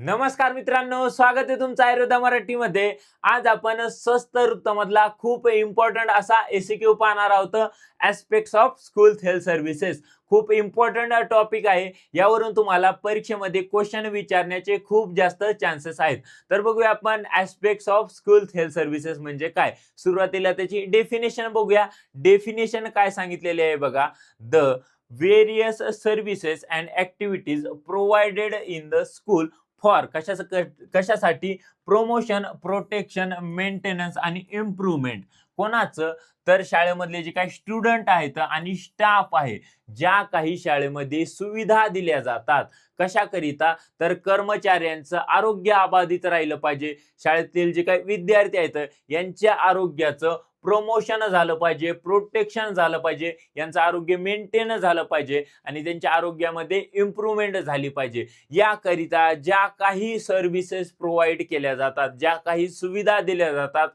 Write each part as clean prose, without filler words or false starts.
नमस्कार मित्रांनो, स्वागत आहे तुमचं आयुर्वेदा मराठीमध्ये. आज आपण स्वस्त वृत्तमधला खूप इम्पॉर्टंट असा एसीक्यू पाहणार आहोत. Aspects of school health services. खूप इम्पॉर्टंट टॉपिक आहे. यावरून तुम्हाला परीक्षेमध्ये क्वेश्चन विचारण्याचे खूप जास्त चान्सेस आहेत. तर बघूया आपण aspects of school health services म्हणजे काय. सुरुवातीला त्याची डेफिनेशन बघूया. डेफिनेशन काय सांगितलेली आहे बघा. The various services and activities provided in the school for कशासाठी प्रमोशन, प्रोटेक्शन, मेंटेनन्स आणि इम्प्रूव्हमेंट. कोणाचं? तर शाळेमधले जे काही स्टुडंट आहेत आणि स्टाफ आहे, ज्या काही शाळेमध्ये सुविधा दिल्या जातात कशाकरिता, तर कर्मचाऱ्यांचं आरोग्य अबाधित राहिलं पाहिजे, शाळेतील जे काही विद्यार्थी आहेत यांच्या आरोग्याचं प्रमोशन झालं पाहिजे, प्रोटेक्शन झालं पाहिजे, यांचं आरोग्य मेंटेन झालं पाहिजे आणि त्यांच्या आरोग्यामध्ये इम्प्रूव्हमेंट झाली पाहिजे. याकरिता ज्या काही सर्व्हिसेस प्रोव्हाइड केल्या जातात, ज्या काही सुविधा दिल्या जातात,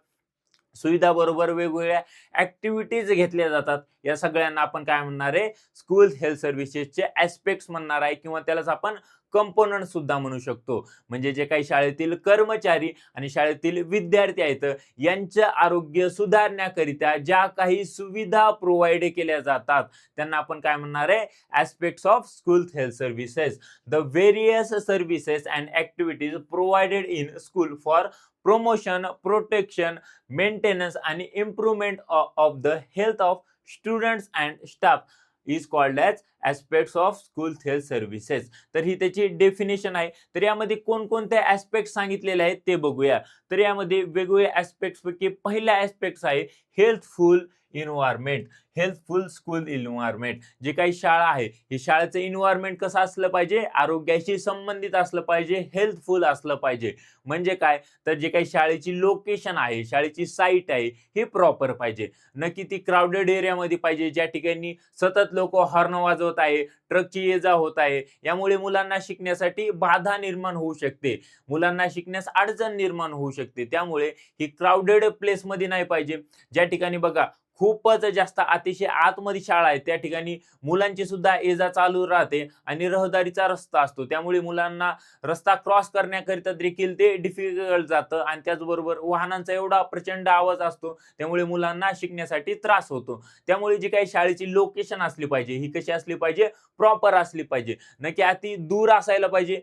सुविधाबरोबर वेगवेगळ्या ऍक्टिव्हिटीज घेतल्या जातात, या सगळ्यांना आपण काय म्हणणार आहे? स्कूल हेल्थ सर्व्हिसेसचे ऍस्पेक्ट्स म्हणणार आहे किंवा त्यालाच आपण कंपोनंट सुद्धा म्हणू शकतो. म्हणजे जे काही शाळेतील कर्मचारी आणि शाळेतील विद्यार्थी आहेत यांचं आरोग्य सुधारण्याकरिता ज्या काही सुविधा प्रोव्हाइड केल्या जातात त्यांना आपण काय म्हणणार आहे? Aspects of school health services. The various services and activities provided in school for promotion, protection, maintenance आणि improvement of the health of students and staff is called as aspects of school health services. तर ही त्याची definition आहे. तर यामध्ये कोणकोणते aspect सांगितलेले आहेत ते बघूया. तर यामध्ये वेगवेगळ्या ऍस्पेक्ट्स पैकी पहिला ऍस्पेक्ट आहे healthful environment. Healthful school environment. जे काही शाळा आहे, ही शाळेचं इन्व्हायरमेंट कसं असलं पाहिजे? आरोग्याशी संबंधित असलं पाहिजे, हेल्थफुल असलं पाहिजे. म्हणजे काय? तर जे काही शाळेची लोकेशन आहे, शाळेची साईट आहे, ही प्रॉपर पाहिजे. नक्की ती क्राऊडेड एरियामध्ये पाहिजे, ज्या ठिकाणी सतत लोक हॉर्न वाजवत आहे, ट्रकची ये-जा होत आहे. यामुळे मुलांना शिकण्यासाठी बाधा निर्माण होऊ शकते, मुलांना शिकण्यास अडचण निर्माण होऊ शकते. त्यामुळे ही क्राऊडेड प्लेसमध्ये नाही पाहिजे. ज्या ठिकाणी बघा खूपच जास्त अतिशय आतमध्ये शाळा आहे, त्या ठिकाणी मुलांची सुद्धा ये-जा चालू राहते आणि रहदारीचा रस्ता असतो. त्यामुळे मुलांना रस्ता क्रॉस करण्याकरिता देखील ते डिफिकल्ट जातं आणि त्याचबरोबर वाहनांचा एवढा प्रचंड आवाज असतो, त्यामुळे मुलांना शिकण्यासाठी त्रास होतो. त्यामुळे जी काही शाळेची लोकेशन असली पाहिजे, ही कशी असली पाहिजे? प्रॉपर असली पाहिजे. नक्की अति दूर असायला पाहिजे.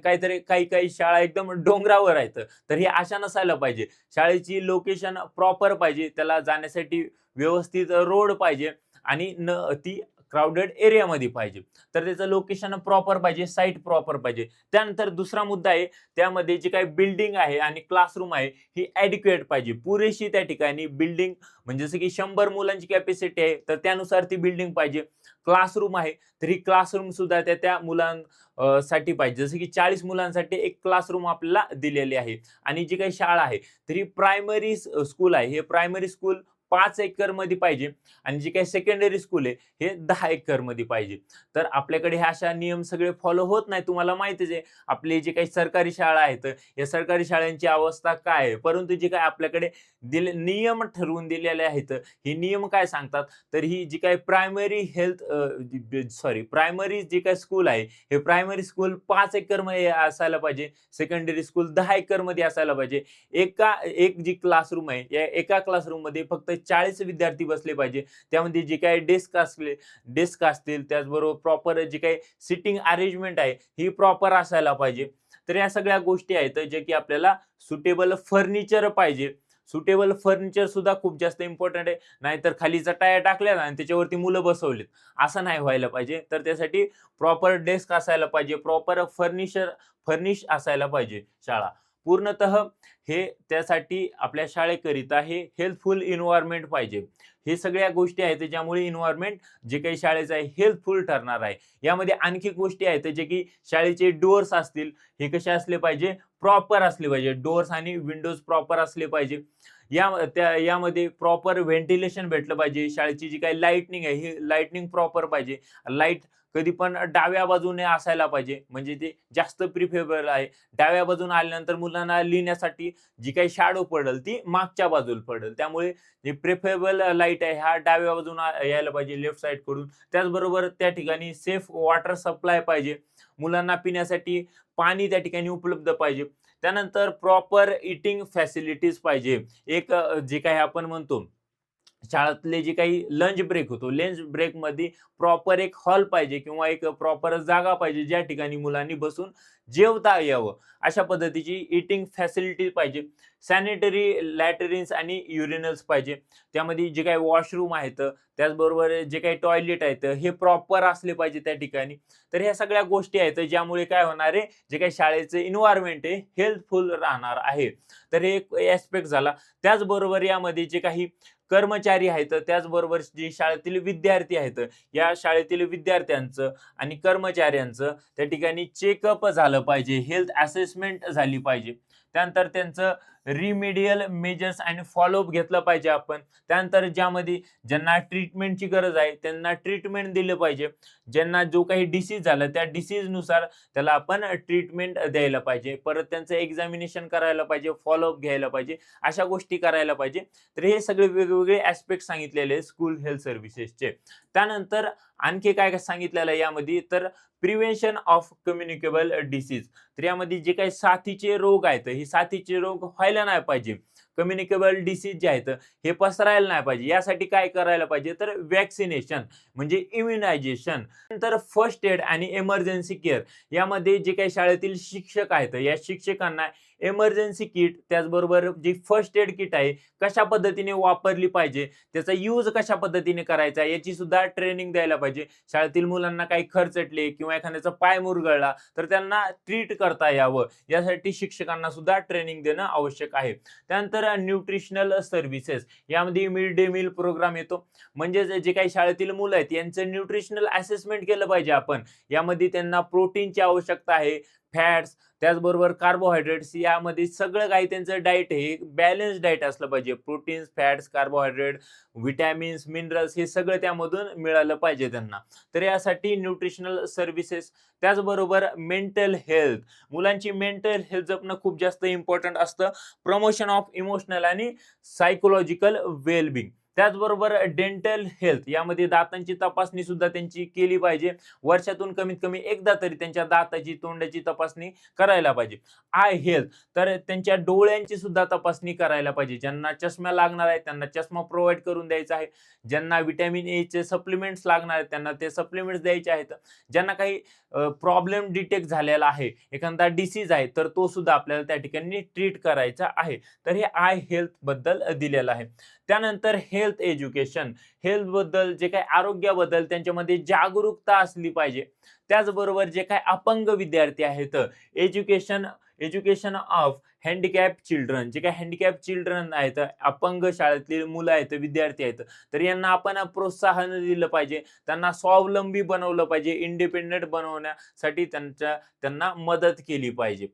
काहीतरी काही काही शाळा एकदम डोंगरावर आहेत, तर ही अशा नसायला पाहिजे. शाळेची लोकेशन प्रॉपर पाहिजे, त्याला जाण्यासाठी व्यवस्थित रोड पाहिजे आणि ती क्राऊडेड एरियामध्ये पाहिजे. तर त्याचं लोकेशन प्रॉपर पाहिजे, साईट प्रॉपर पाहिजे. त्यानंतर दुसरा मुद्दा आहे, त्यामध्ये जी काही बिल्डिंग आहे आणि क्लासरूम आहे, ही ॲडिक्वेट पाहिजे. पुरेशी त्या ठिकाणी बिल्डिंग, म्हणजे जसं की 100 मुलांची कॅपॅसिटी आहे, तर त्यानुसार ती बिल्डिंग पाहिजे. क्लासरूम आहे, तर ही क्लासरूम सुद्धा त्या त्या साठी पाहिजे. जसं की 40 मुलांसाठी एक क्लासरूम आपल्याला दिलेली आहे. आणि जी काही शाळा आहे, तर ही प्रायमरी स्कूल आहे. हे प्रायमरी स्कूल 5 एकर मध्ये पाहिजे आणि जी काही सेकंडरी स्कूल आहे हे 10 एकर मध्ये पाहिजे. तर आपल्याकडे हे अशा नियम सगळे फॉलो होत नाही, तुम्हाला माहितीच आहे. आपले जे काही सरकारी शाळा आहेत, या सरकारी शाळांची अवस्था काय आहे. परंतु जे काही आपल्याकडे नियम ठरवून दिलेले आहेत, हे नियम काय सांगतात? तर ही जी काही प्रायमरी प्रायमरी जी काही स्कूल आहे, हे प्रायमरी स्कूल 5 एकर मध्ये असायला पाहिजे, सेकंडरी स्कूल 10 एकर मध्ये असायला पाहिजे. एक जी क्लासरूम आहे, या एका क्लासरूम मध्ये फक्त 40 विद्यार्थी बसले पाहिजे. त्यामध्ये जे काही डेस्क असतील, त्याचबरोबर प्रॉपर जी काही सिटिंग अरेंजमेंट आहे, ही प्रॉपर असायला पाहिजे. तर या सगळ्या गोष्टी आहेत, जे की आपल्याला सुटेबल फर्निचर पाहिजे. सुटेबल फर्निचर सुद्धा खूप जास्त इम्पॉर्टंट आहे. नाहीतर खाली चटाया टाकल्या आणि त्याच्यावरती मुलं बसवलीत, असं नाही व्हायला पाहिजे. तर त्यासाठी प्रॉपर डेस्क असायला पाहिजे, प्रॉपर फर्निश असायला पाहिजे शाळा. पूर्णतः हे त्यासाठी आपल्या शाळेकरिता हे हेल्थफुल इन्व्हायरमेंट पाहिजे. हे सगळ्या गोष्टी आहेत ज्यामुळे इन्व्हायरमेंट जे काही शाळेचं आहे हेल्थफुल ठरणार आहे. यामध्ये आणखी गोष्टी आहेत जे की शाळेचे डोअर्स असतील, हे कसे असले पाहिजे? प्रॉपर असले पाहिजे. डोअर्स आणि विंडोज प्रॉपर असले पाहिजे. यामध्ये प्रॉपर व्हेंटिलेशन भेटलं पाहिजे. शाळेची जी काही लाईटनिंग आहे, ही लाईटनिंग प्रॉपर पाहिजे. लाईट कधी पण डाव्या बाजूने असायला पाहिजे, म्हणजे ते जास्त प्रिफरेबल आहे. डाव्या बाजूने आल्यानंतर मुलांना लिहिण्यासाठी जी काही शॅडो पडेल ती मागच्या बाजूला पडेल. त्यामुळे जे प्रिफरेबल लाईट आहे हा डाव्या बाजूने यायला पाहिजे, लेफ्ट साइड कडून. त्याचबरोबर त्या ठिकाणी सेफ वॉटर सप्लाय पाहिजे. मुलांना पिण्यासाठी पाणी त्या ठिकाणी उपलब्ध पाहिजे. त्यानंतर प्रॉपर ईटिंग फॅसिलिटीज पाहिजे. जे काही आपण म्हणतो शाळेतले जे काही लंच ब्रेक होतो, लंच ब्रेकमध्ये प्रॉपर एक हॉल पाहिजे किंवा एक प्रॉपर जागा पाहिजे, ज्या ठिकाणी मुलांनी बसून जेवता यावं. अशा पद्धतीची ईटिंग फॅसिलिटी पाहिजे. सॅनिटरी लॅट्रिन्स आणि युरिनल्स पाहिजे. त्यामध्ये जे काही वॉशरूम आहेत, त्याचबरोबर जे काही टॉयलेट आहेत, हे प्रॉपर असले पाहिजे त्या ठिकाणी. तर ह्या सगळ्या गोष्टी आहेत, ज्यामुळे काय होणार आहे, जे काही शाळेचं एन्व्हायर्नमेंट आहे, हेल्थफुल राहणार आहे. तर हे एक ॲस्पेक्ट झाला. त्याचबरोबर यामध्ये जे काही कर्मचारी आहेत, त्याचबरोबर जे शाळेतील विद्यार्थी आहेत, या शाळेतील विद्यार्थ्यांचं आणि कर्मचाऱ्यांचं त्या ठिकाणी चेकअप झालं पाहिजे, हेल्थ असेसमेंट झाली पाहिजे. त्यानंतर त्यांचं रिमेडियल मेजर्स आणि फॉलोअप घेतलं पाहिजे आपण. त्यानंतर ज्यांना ट्रीटमेंटची गरज आहे त्यांना ट्रीटमेंट दिलं पाहिजे. ज्यांना जो काही डिसीज झाला त्या डिसीजनुसार त्याला आपण ट्रीटमेंट द्यायला पाहिजे. परत त्यांचं एक्झामिनेशन करायला पाहिजे, फॉलोअप घ्यायला पाहिजे, अशा गोष्टी करायला पाहिजे. तर हे सगळे वेगवेगळे ॲस्पेक्ट सांगितलेले आहेत स्कूल हेल्थ सर्व्हिसेसचे. त्यानंतर आणखी काय काय सांगितलेलं आहे यामध्ये, तर प्रिव्हेन्शन ऑफ कम्युनिकेबल डिसीज. तर यामध्ये जे काही साथीचे रोग आहेत, हे साथीचे रोग व्हायला नाही पाहिजे. कम्युनिकेबल डिसीज जे आहेत हे पसरायला नाही पाहिजे. यासाठी काय करायला पाहिजे, तर वॅक्सिनेशन म्हणजे इम्युनायझेशन. नंतर फर्स्ट एड आणि इमर्जन्सी केअर. यामध्ये जे काही शाळेतील शिक्षक आहेत, या शिक्षकांना इमर्जन्सी किट, त्याचबरोबर जी फर्स्ट एड किट आहे कशा पद्धतीने वापरली पाहिजे, त्याचा यूज कशा पद्धतीने करायचा, याची सुद्धा ट्रेनिंग द्यायला पाहिजे. शाळेतील मुलांना काही खरचटले किंवा एखाद्याचा पाय मुरगळला तर त्यांना ट्रीट करता यावं, यासाठी शिक्षकांना सुद्धा ट्रेनिंग देणं आवश्यक आहे. त्यानंतर न्यूट्रिशनल सर्व्हिसेस. यामध्ये मिड डे मील प्रोग्राम येतो. म्हणजे जे काही शाळेतील मुलं आहेत यांचं न्यूट्रिशनल असेसमेंट केलं पाहिजे आपण. यामध्ये त्यांना प्रोटीनची आवश्यकता आहे, फॅट्स, त्याचबरोबर कार्बोहायड्रेट्स, यामध्ये सगळं काही त्यांचं डाएट हे बॅलन्स डाएट असलं पाहिजे. Proteins, fats, carbohydrate, vitamins, minerals हे सगळं त्यामधून मिळालं पाहिजे त्यांना. तर यासाठी न्यूट्रिशनल सर्व्हिसेस. त्याचबरोबर मेंटल हेल्थ. मुलांची मेंटल हेल्थ जपणं खूप जास्त इम्पॉर्टंट असतं. प्रमोशन ऑफ इमोशनल आणि सायकोलॉजिकल वेलबिंग. त्याचबरोबर डेंटल हेल्थ. यामध्ये दातांची तपासणी सुद्धा त्यांची केली पाहिजे. वर्षातून कमीत कमी एकदा तरी त्यांच्या दाताची, तोंडाची तपासणी करायला पाहिजे. Eye health. तर त्यांच्या डोळ्यांची सुद्धा तपासणी करायला पाहिजे. ज्यांना चष्मा लागणार आहे त्यांना चष्मा प्रोव्हाइड करून द्यायचा आहे. ज्यांना व्हिटॅमिन ए चे सप्लिमेंट्स लागणार आहेत त्यांना ते सप्लिमेंट्स द्यायचे आहेत. ज्यांना काही प्रॉब्लेम डिटेक्ट झालेला आहे, एखादा डिसीज आहे, तर तो सुद्धा आपल्याला त्या ठिकाणी ट्रीट करायचा आहे. तर हे आय हेल्थ बद्दल दिलेलं आहे. त्यानंतर हेल्थ एज्युकेशन. हेल्थ बद्दल, जे काही आरोग्याबद्दल त्यांच्यामध्ये जागरूकता असली पाहिजे. त्याचबरोबर जे काही अपंग विद्यार्थी आहेत, education education of handicap children. जे काही हँडिकॅप चिल्ड्रन आहेत, अपंग शाळेतली मुलं आहेत, विद्यार्थी आहेत, तर यांना आपण प्रोत्साहन दिलं पाहिजे. त्यांना स्वावलंबी बनवलं पाहिजे. इंडिपेंडेंट बनवण्यासाठी त्यांना मदत केली पाहिजे.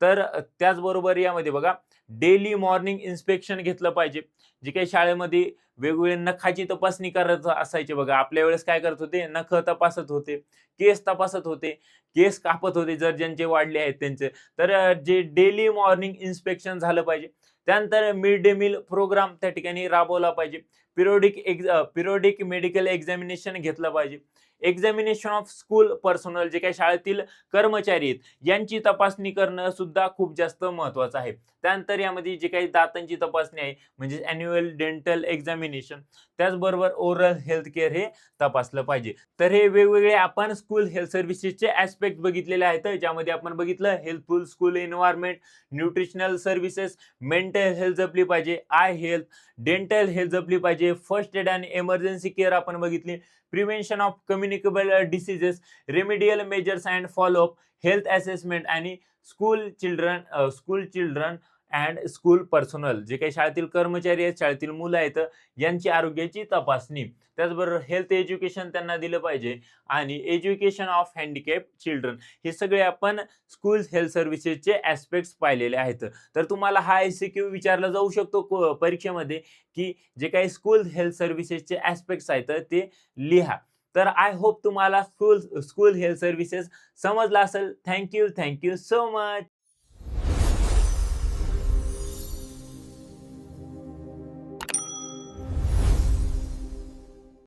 तर त्याचबरोबर यामध्ये बघा, डेली मॉर्निंग इन्स्पेक्शन घेतलं पाहिजे. जे काही शाळेमध्ये वेगवेगळे नखाची तपासणी करत असायचे बघा. आपल्या वेळेस काय करत होते, नख तपासत होते, केस तपासत होते, केस कापत होते जर ज्यांचे वाढले आहेत त्यांचे. तर जे डेली मॉर्निंग इन्स्पेक्शन झालं पाहिजे. त्यानंतर मिड डे मील प्रोग्राम त्या ठिकाणी राबवला पाहिजे. पिरियोडिक मेडिकल एक्झामिनेशन घेतलं पाहिजे. Examination of school personnel. जे काही शाळेतील कर्मचारी आहेत यांची तपासणी करणं सुद्धा खूप जास्त महत्वाचं आहे. त्यानंतर यामध्ये जे काही दातांची तपासणी आहे, म्हणजे अॅन्युअल डेंटल एक्झामिनेशन. त्याचबरोबर ओरल हेल्थ केअर हे तपासलं पाहिजे. तर हे वेगवेगळे आपण स्कूल हेल्थ सर्व्हिसेसचे ॲस्पेक्ट बघितलेले आहेत, ज्यामध्ये आपण बघितलं healthful school environment, nutritional services, mental health जपली पाहिजे, आय हेल्थ, डेंटल हेल्थ जपली पाहिजे, फर्स्ट एड आणि इमर्जन्सी केअर आपण बघितली, prevention of communicable diseases, remedial measures and follow up, health assessment आणि school children and school personnel, जे काही शाळेतील कर्मचारी आहेत, शाळेतील मुलं आहेत, यांची आरोग्याची तपासणी. त्याचबरोबर हेल्थ एज्युकेशन त्यांना दिलं पाहिजे आणि एज्युकेशन ऑफ हँडिकॅप चिल्ड्रन, हे सगळे आपण स्कूल हेल्थ सर्व्हिसेसचे ॲस्पेक्ट्स पाहिलेले आहेत. तर तुम्हाला हा एमसीक्यू विचारला जाऊ शकतो परीक्षेमध्ये, की जे काही स्कूल हेल्थ सर्व्हिसेसचे ॲस्पेक्ट्स आहेत ते लिहा. तर आय होप तुम्हाला स्कूल स्कूल हेल्थ सर्व्हिसेस समजला असेल. Thank you so much.